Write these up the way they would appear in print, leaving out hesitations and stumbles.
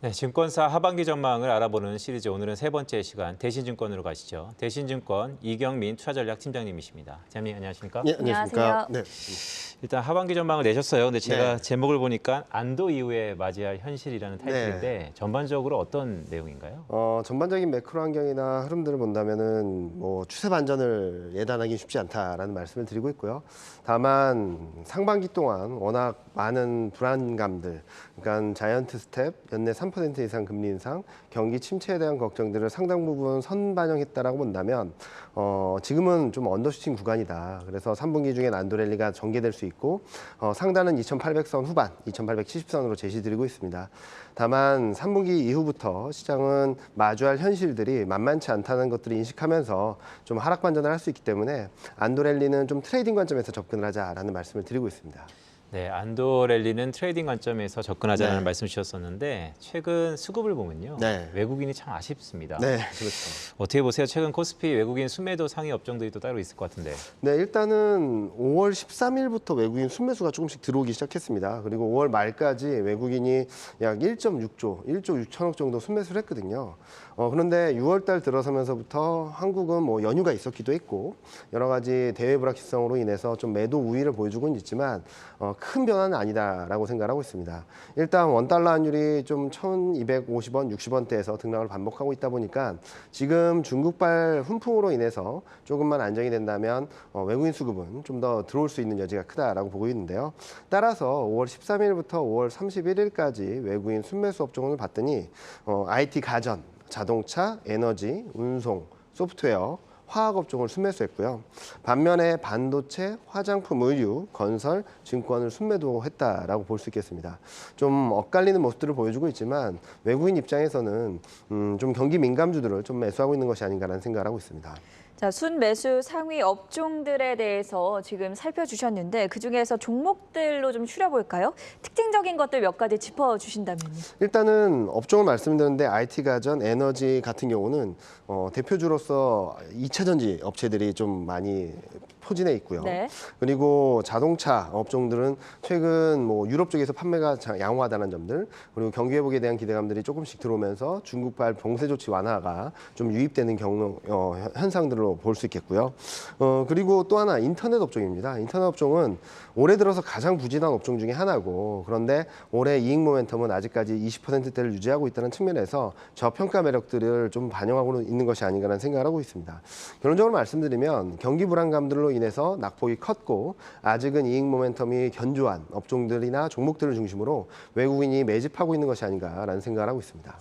네, 증권사 하반기 전망을 알아보는 시리즈 오늘은 세 번째 시간 대신증권으로 가시죠. 대신증권 이경민 투자전략 팀장님이십니다. 팀장님 안녕하십니까? 네, 안녕하십니까? 안녕하세요. 네. 일단 하반기 전망을 내셨어요. 근데 제가 네. 제목을 보니까 안도 이후에 맞이할 현실이라는 타이틀인데 전반적으로 어떤 내용인가요? 전반적인 매크로 환경이나 흐름들을 본다면은 뭐 추세 반전을 예단하기 쉽지 않다라는 말씀을 드리고 있고요. 다만 상반기 동안 워낙 많은 불안감들, 그러니까 자이언트 스텝, 연내 3% 이상 금리 인상, 경기 침체에 대한 걱정들을 상당 부분 선반영했다라고 본다면 지금은 좀 언더슈팅 구간이다. 그래서 3분기 중에 안도 랠리가 전개될 수 있고 상단은 2,800선 후반, 2,870선으로 제시드리고 있습니다. 다만 3분기 이후부터 시장은 마주할 현실들이 만만치 않다는 것들을 인식하면서 좀 하락 반전을 할 수 있기 때문에 안도 랠리는 좀 트레이딩 관점에서 접근을 하자라는 말씀을 드리고 있습니다. 네, 안도 랠리는 트레이딩 관점에서 접근하자는 네. 말씀 주셨었는데 최근 수급을 보면요. 네. 외국인이 참 아쉽습니다. 네, 그렇죠. 어떻게 보세요? 최근 코스피 외국인 순매도 상위 업종들이 또 따로 있을 것 같은데. 네, 일단은 5월 13일부터 외국인 순매수가 조금씩 들어오기 시작했습니다. 그리고 5월 말까지 외국인이 약 1.6조, 1조 6천억 정도 순매수를 했거든요. 그런데 6월 달 들어서면서부터 한국은 뭐 연휴가 있었기도 했고 여러 가지 대외 불확실성으로 인해서 좀 매도 우위를 보여주고는 있지만 큰 변화는 아니다라고 생각하고 있습니다. 일단 원달러 환율이 좀 1,250원, 60원대에서 등락을 반복하고 있다 보니까 지금 중국발 훈풍으로 인해서 조금만 안정이 된다면 외국인 수급은 좀 더 들어올 수 있는 여지가 크다라고 보고 있는데요. 따라서 5월 13일부터 5월 31일까지 외국인 순매수 업종을 봤더니 IT 가전, 자동차, 에너지, 운송, 소프트웨어, 화학 업종을 순매수했고요. 반면에 반도체, 화장품, 의류, 건설, 증권을 순매도했다라고 볼 수 있겠습니다. 좀 엇갈리는 모습들을 보여주고 있지만 외국인 입장에서는 좀 경기 민감주들을 좀 매수하고 있는 것이 아닌가라는 생각을 하고 있습니다. 자, 순매수 상위 업종들에 대해서 지금 살펴주셨는데 그중에서 종목들로 좀 추려볼까요? 특징적인 것들 몇 가지 짚어주신다면요. 일단은 업종을 말씀드렸는데 IT 가전, 에너지 같은 경우는 대표주로서 2차 전지 업체들이 좀 많이 포진해 있고요. 네. 그리고 자동차 업종들은 최근 뭐 유럽 쪽에서 판매가 양호하다는 점들, 그리고 경기 회복에 대한 기대감들이 조금씩 들어오면서 중국발 봉쇄 조치 완화가 좀 유입되는 현상들로 볼 수 있겠고요. 그리고 또 하나 인터넷 업종입니다. 인터넷 업종은 올해 들어서 가장 부진한 업종 중에 하나고, 그런데 올해 이익 모멘텀은 아직까지 20%대를 유지하고 있다는 측면에서 저평가 매력들을 좀 반영하고 있는 것이 아닌가라는 생각을 하고 있습니다. 결론적으로 말씀드리면 경기 불안감들로 인해서 낙폭이 컸고 아직은 이익 모멘텀이 견조한 업종들이나 종목들을 중심으로 외국인이 매집하고 있는 것이 아닌가라는 생각을 하고 있습니다.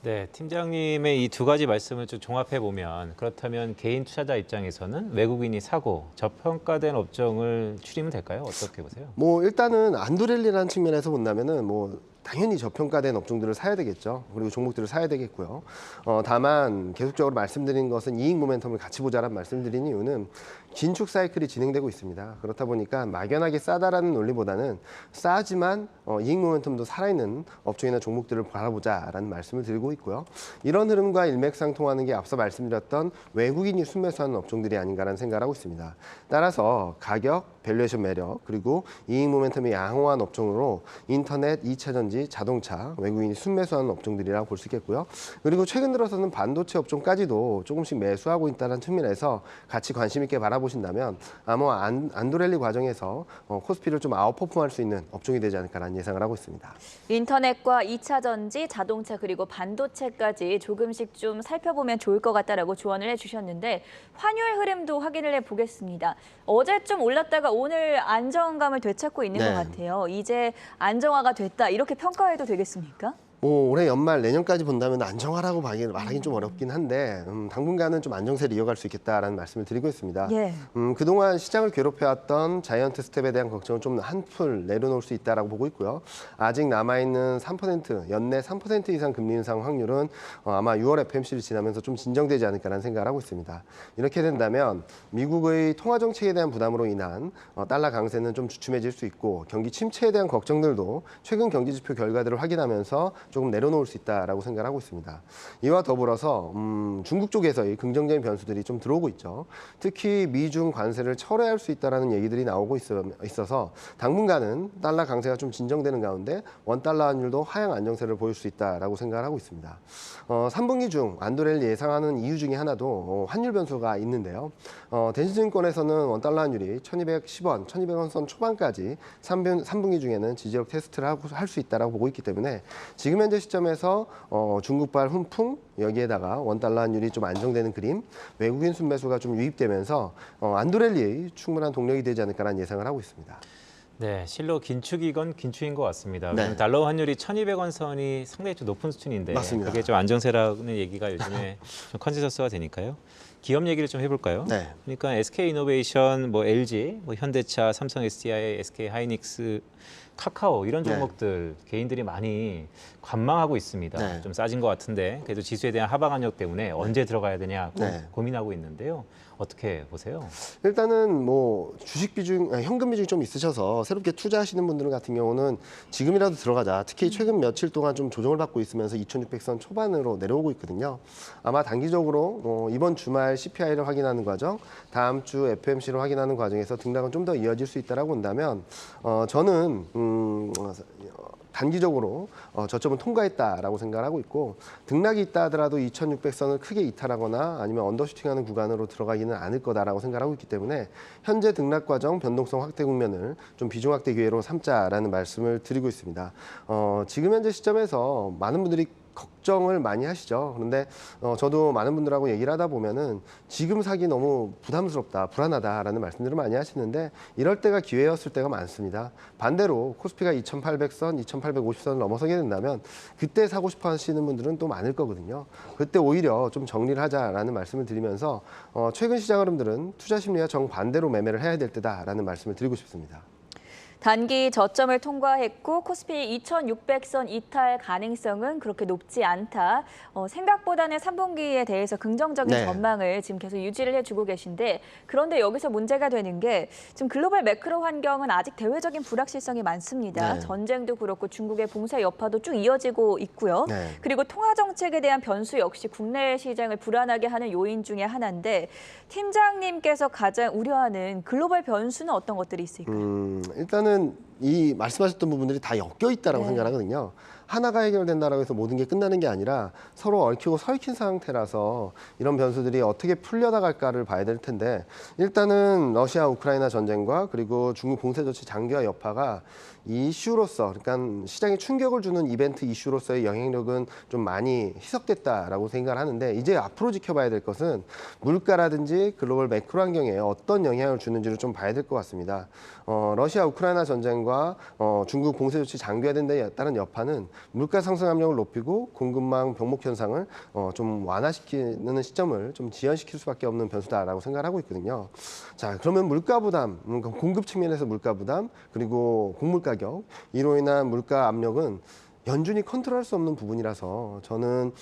네, 팀장님의 이 두 가지 말씀을 좀 종합해 보면 그렇다면 개인 투자자 입장에서는 외국인이 사고 저평가된 업종을 추리면 될까요? 어떻게 보세요? 뭐 일단은 안도렐리라는 측면에서 본다면은 뭐 당연히 저평가된 업종들을 사야 되겠죠. 그리고 종목들을 사야 되겠고요. 다만 계속적으로 말씀드린 것은 이익 모멘텀을 같이 보자라는 말씀드린 이유는 긴축 사이클이 진행되고 있습니다. 그렇다 보니까 막연하게 싸다라는 논리보다는 싸지만 이익 모멘텀도 살아있는 업종이나 종목들을 바라보자라는 말씀을 드리고 있고요. 이런 흐름과 일맥상통하는 게 앞서 말씀드렸던 외국인이 순매수하는 업종들이 아닌가라는 생각을 하고 있습니다. 따라서 가격, 밸류에이션 매력, 그리고 이익 모멘텀이 양호한 업종으로 인터넷, 2차 전지, 자동차, 외국인이 순매수하는 업종들이라고 볼 수 있겠고요. 그리고 최근 들어서는 반도체 업종까지도 조금씩 매수하고 있다는 측면에서 같이 관심 있게 바라보신다면 아마 안도랠리 과정에서 코스피를 좀 아웃퍼폼할 수 있는 업종이 되지 않을까라는 예상을 하고 있습니다. 인터넷과 2차 전지, 자동차 그리고 반도체까지 조금씩 좀 살펴보면 좋을 것 같다라고 조언을 해주셨는데 환율 흐름도 확인을 해보겠습니다. 어제 좀 올랐다가 오늘 안정감을 되찾고 있는 것 같아요. 이제 안정화가 됐다 이렇게 평가해도 되겠습니까? 뭐 올해 연말 내년까지 본다면 안정화라고 말하기는 좀 어렵긴 한데 당분간은 좀 안정세를 이어갈 수 있겠다라는 말씀을 드리고 있습니다. 예. 그동안 시장을 괴롭혀왔던 자이언트 스텝에 대한 걱정은 좀 한풀 내려놓을 수 있다라고 보고 있고요. 아직 남아있는 3%, 연내 3% 이상 금리 인상 확률은 아마 6월 FOMC를 지나면서 좀 진정되지 않을까라는 생각을 하고 있습니다. 이렇게 된다면 미국의 통화 정책에 대한 부담으로 인한 달러 강세는 좀 주춤해질 수 있고 경기 침체에 대한 걱정들도 최근 경기 지표 결과들을 확인하면서 조금 내려놓을 수 있다라고 생각을 하고 있습니다. 이와 더불어서 중국 쪽에서의 긍정적인 변수들이 좀 들어오고 있죠. 특히 미중 관세를 철회할 수 있다라는 얘기들이 나오고 있어서 당분간은 달러 강세가 좀 진정되는 가운데 원달러 환율도 하향 안정세를 보일 수 있다라고 생각을 하고 있습니다. 3분기 중 안도를 예상하는 이유 중에 하나도 환율 변수가 있는데요. 대신증권에서는 원달러 환율이 1210원, 1200원 선 초반까지 3분기 중에는 지지력 테스트를 할 수 있다고 보고 있기 때문에 지금 현재 시점에서 중국발 훈풍 여기에다가 원달러 환율이 좀 안정되는 그림, 외국인 순매수가 좀 유입되면서 안도랠리의 충분한 동력이 되지 않을까라는 예상을 하고 있습니다. 네, 실로 긴축이건 긴축인 것 같습니다. 네. 달러 환율이 1,200원 선이 상당히 좀 높은 수준인데 맞습니다. 그게 좀 안정세라는 얘기가 요즘에 좀 컨센서스가 되니까요. 기업 얘기를 좀 해볼까요? 네. 그러니까 SK이노베이션, 뭐 LG, 뭐 현대차, 삼성 SDI, SK하이닉스, 카카오 이런 네. 종목들 개인들이 많이 관망하고 있습니다. 네. 좀 싸진 것 같은데 그래도 지수에 대한 하방 압력 때문에 언제 들어가야 되냐 네. 고민하고 있는데요. 어떻게 보세요? 일단은 뭐 주식 비중, 현금 비중이 좀 있으셔서 새롭게 투자하시는 분들 같은 경우는 지금이라도 들어가자. 특히 최근 며칠 동안 좀 조정을 받고 있으면서 2,600선 초반으로 내려오고 있거든요. 아마 단기적으로 이번 주말 CPI를 확인하는 과정, 다음 주 FMC를 확인하는 과정에서 등락은 좀 더 이어질 수 있다라고 본다면 저는 단기적으로 저점은 통과했다라고 생각을 하고 있고 등락이 있다 하더라도 2,600선을 크게 이탈하거나 아니면 언더슈팅하는 구간으로 들어가기는 않을 거다라고 생각을 하고 있기 때문에 현재 등락 과정 변동성 확대 국면을 좀 비중 확대 기회로 삼자라는 말씀을 드리고 있습니다. 지금 현재 시점에서 많은 분들이 걱정을 많이 하시죠. 그런데 저도 많은 분들하고 얘기를 하다 보면은 지금 사기 너무 부담스럽다, 불안하다라는 말씀들을 많이 하시는데 이럴 때가 기회였을 때가 많습니다. 반대로 코스피가 2,800선, 2,850선을 넘어서게 된다면 그때 사고 싶어 하시는 분들은 또 많을 거거든요. 그때 오히려 좀 정리를 하자라는 말씀을 드리면서 최근 시장 흐름들은 투자 심리와 정반대로 매매를 해야 될 때다라는 말씀을 드리고 싶습니다. 단기 저점을 통과했고 코스피 2,600선 이탈 가능성은 그렇게 높지 않다. 생각보다는 3분기에 대해서 긍정적인 네. 전망을 지금 계속 유지를 해주고 계신데 그런데 여기서 문제가 되는 게 지금 글로벌 매크로 환경은 아직 대외적인 불확실성이 많습니다. 네. 전쟁도 그렇고 중국의 봉쇄 여파도 쭉 이어지고 있고요. 네. 그리고 통화 정책에 대한 변수 역시 국내 시장을 불안하게 하는 요인 중에 하나인데 팀장님께서 가장 우려하는 글로벌 변수는 어떤 것들이 있을까요? 일단은 이 말씀하셨던 부분들이 다 엮여 있다라고 네. 생각하거든요. 하나가 해결된다라고 해서 모든 게 끝나는 게 아니라 서로 얽히고 설킨 상태라서 이런 변수들이 어떻게 풀려나갈까를 봐야 될 텐데 일단은 러시아 우크라이나 전쟁과 그리고 중국 봉쇄 조치 장기화 여파가 이슈로서 그러니까 시장에 충격을 주는 이벤트 이슈로서의 영향력은 좀 많이 희석됐다라고 생각을 하는데 이제 앞으로 지켜봐야 될 것은 물가라든지 글로벌 매크로 환경에 어떤 영향을 주는지를 좀 봐야 될 것 같습니다. 러시아 우크라이나 전쟁과 중국 봉쇄 조치 장기화된 데 따른 여파는 물가 상승 압력을 높이고 공급망 병목 현상을 좀 완화시키는 시점을 좀 지연시킬 수밖에 없는 변수다라고 생각을 하고 있거든요. 자, 그러면 물가 부담, 공급 측면에서 물가 부담, 그리고 곡물 가격, 이로 인한 물가 압력은 연준이 컨트롤할 수 없는 부분이라서 저는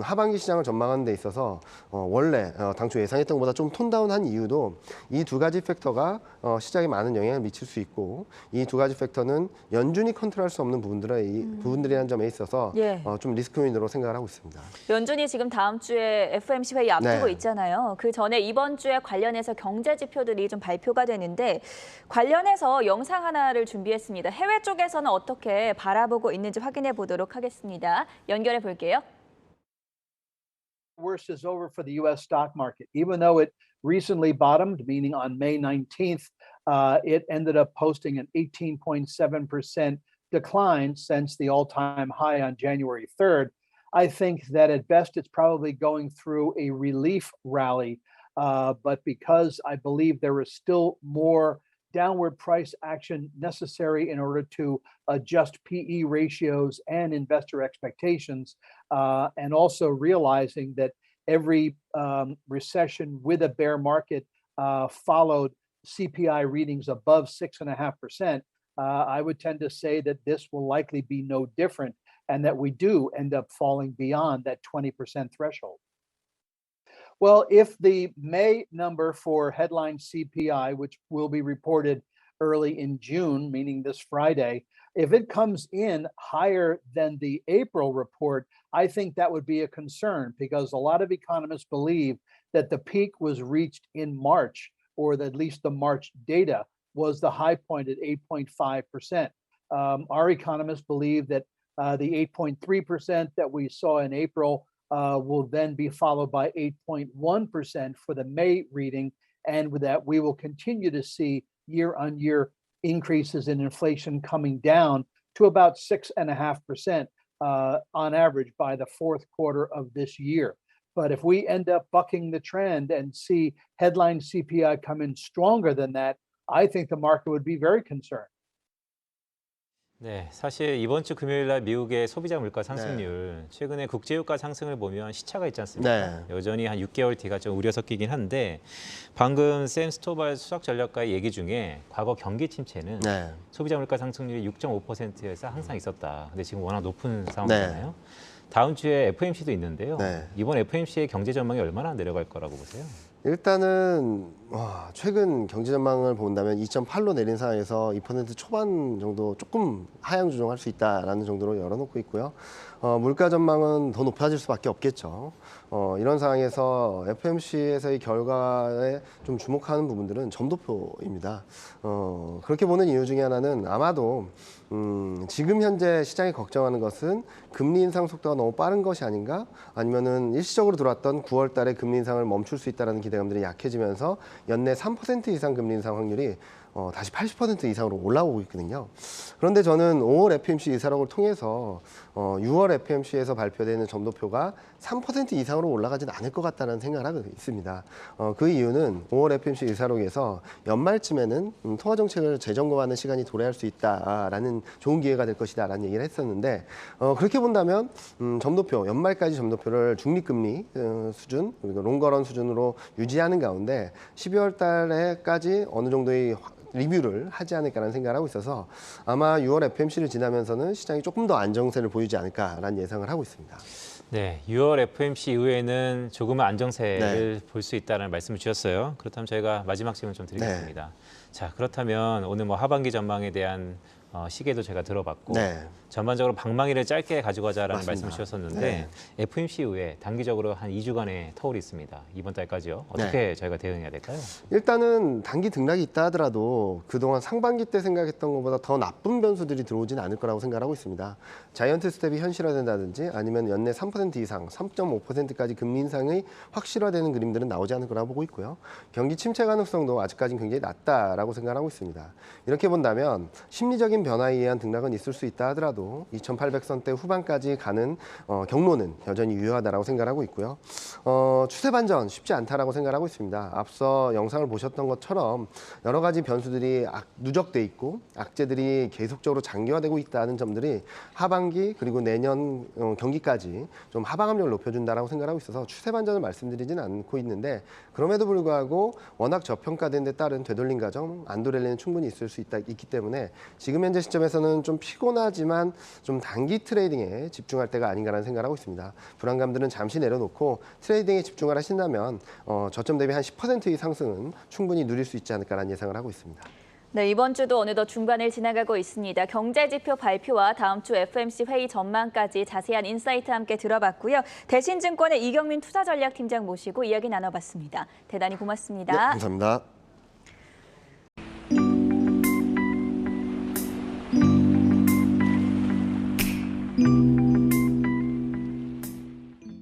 하반기 시장을 전망하는 데 있어서 원래 당초 예상했던 것보다 좀 톤다운한 이유도 이 두 가지 팩터가 시장에 많은 영향을 미칠 수 있고 이 두 가지 팩터는 연준이 컨트롤할 수 없는 부분들이라는 점에 있어서 예. 좀 리스크 요인으로 생각을 하고 있습니다. 연준이 지금 다음 주에 FOMC 회의 앞두고 네. 있잖아요. 그 전에 이번 주에 관련해서 경제 지표들이 좀 발표가 되는데 관련해서 영상 하나를 준비했습니다. 해외 쪽에서는 어떻게 바라보고 있는지 확인해 보도록 하겠습니다. 연결해 볼게요. Worst is over for the U.S. stock market. Even though it recently bottomed, meaning on May 19th, it ended up posting an 18.7% decline since the all-time high on January 3rd. I think that at best it's probably going through a relief rally, but because I believe there is still more downward price action necessary in order to adjust PE ratios and investor expectations, and also realizing that every recession with a bear market followed CPI readings above 6.5%, I would tend to say that this will likely be no different and that we do end up falling beyond that 20% threshold. Well, if the May number for headline CPI, which will be reported early in June, meaning this Friday. If it comes in higher than the April report, I think that would be a concern because a lot of economists believe that the peak was reached in March, or that at least the March data was the high point at 8.5%. Our economists believe that the 8.3% that we saw in April will then be followed by 8.1% for the May reading. And with that, we will continue to see year on year increases in inflation coming down to about 6.5% on average by the fourth quarter of this year. But if we end up bucking the trend and see headline CPI come in stronger than that, I think the market would be very concerned. 네, 사실 이번 주 금요일 날 미국의 소비자 물가 상승률, 최근에 국제유가 상승을 보면 시차가 있지 않습니까? 여전히 한 6개월 뒤가 좀 우려 섞이긴 한데 방금 샘 스토발 수석 전략가의 얘기 중에 과거 경기 침체는 소비자 물가 상승률이 6.5%에서 항상 있었다. 근데 지금 워낙 높은 상황이잖아요. 다음 주에 FOMC도 있는데요. 이번 FOMC의 경제 전망이 얼마나 내려갈 거라고 보세요? 일단은 최근 경제 전망을 본다면 2.8로 내린 상황에서 2% 초반 정도 조금 하향 조정할 수 있다라는 정도로 열어놓고 있고요. 물가 전망은 더 높아질 수밖에 없겠죠. 이런 상황에서 FOMC에서의 결과에 좀 주목하는 부분들은 점도표입니다. 그렇게 보는 이유 중에 하나는 아마도 지금 현재 시장이 걱정하는 것은 금리 인상 속도가 너무 빠른 것이 아닌가? 아니면은 일시적으로 들어왔던 9월 달에 금리 인상을 멈출 수 있다는 기대감들이 약해지면서 연내 3% 이상 금리 인상 확률이 다시 80% 이상으로 올라오고 있거든요. 그런데 저는 5월 FOMC 의사록을 통해서 6월 FOMC에서 발표되는 점도표가 3% 이상으로 올라가진 않을 것 같다는 생각을 하고 있습니다. 그 이유는 5월 FOMC 의사록에서 연말쯤에는 통화정책을 재점검하는 시간이 도래할 수 있다라는 좋은 기회가 될 것이다라는 얘기를 했었는데 그렇게 본다면 점도표, 연말까지 점도표를 중립금리 수준, 그리고 롱거런 수준으로 유지하는 가운데 12월 달에까지 어느 정도의 리뷰를 하지 않을까라는 생각을 하고 있어서 아마 6월 FOMC를 지나면서는 시장이 조금 더 안정세를 보이지 않을까라는 예상을 하고 있습니다. 네, 6월 FOMC 이후에는 조금은 안정세를 볼 수 있다는 말씀을 주셨어요. 그렇다면 저희가 마지막 질문 좀 드리겠습니다. 자, 그렇다면 오늘 뭐 하반기 전망에 대한 시계도 제가 들어봤고 전반적으로 방망이를 짧게 가져가자라는 말씀을 주셨었는데 FOMC 이후에 단기적으로 한 2주간의 터울이 있습니다. 이번 달까지요. 어떻게 저희가 대응해야 될까요? 일단은 단기 등락이 있다 하더라도 그동안 상반기 때 생각했던 것보다 더 나쁜 변수들이 들어오진 않을 거라고 생각하고 있습니다. 자이언트 스텝이 현실화된다든지 아니면 연내 3% 이상, 3.5%까지 금리 인상이 확실화되는 그림들은 나오지 않을 거라고 보고 있고요. 경기 침체 가능성도 아직까지는 굉장히 낮다라고 생각하고 있습니다. 이렇게 본다면 심리적인 변화에 의한 등락은 있을 수 있다 하더라도 2800선대 후반까지 가는 경로는 여전히 유효하다라고 생각하고 있고요. 추세 반전 쉽지 않다라고 생각하고 있습니다. 앞서 영상을 보셨던 것처럼 여러 가지 변수들이 누적돼 있고 악재들이 계속적으로 장기화되고 있다는 점들이 하반기 그리고 내년 경기까지 좀 하방 압력을 높여준다라고 생각하고 있어서 추세 반전을 말씀드리지는 않고 있는데 그럼에도 불구하고 워낙 저평가된 데 따른 되돌림 과정, 안도랠리는 충분히 있을 수 있기 때문에 지금 현재 시점에서는 좀 피곤하지만 좀 단기 트레이딩에 집중할 때가 아닌가라는 생각을 하고 있습니다. 불안감들은 잠시 내려놓고 트레이딩에 집중을 하신다면 저점 대비 한 10%의 상승은 충분히 누릴 수 있지 않을까라는 예상을 하고 있습니다. 네, 이번 주도 어느덧 중반을 지나가고 있습니다. 경제지표 발표와 다음 주 FOMC 회의 전망까지 자세한 인사이트 함께 들어봤고요. 대신증권의 이경민 투자전략팀장 모시고 이야기 나눠봤습니다. 대단히 고맙습니다. 네, 감사합니다.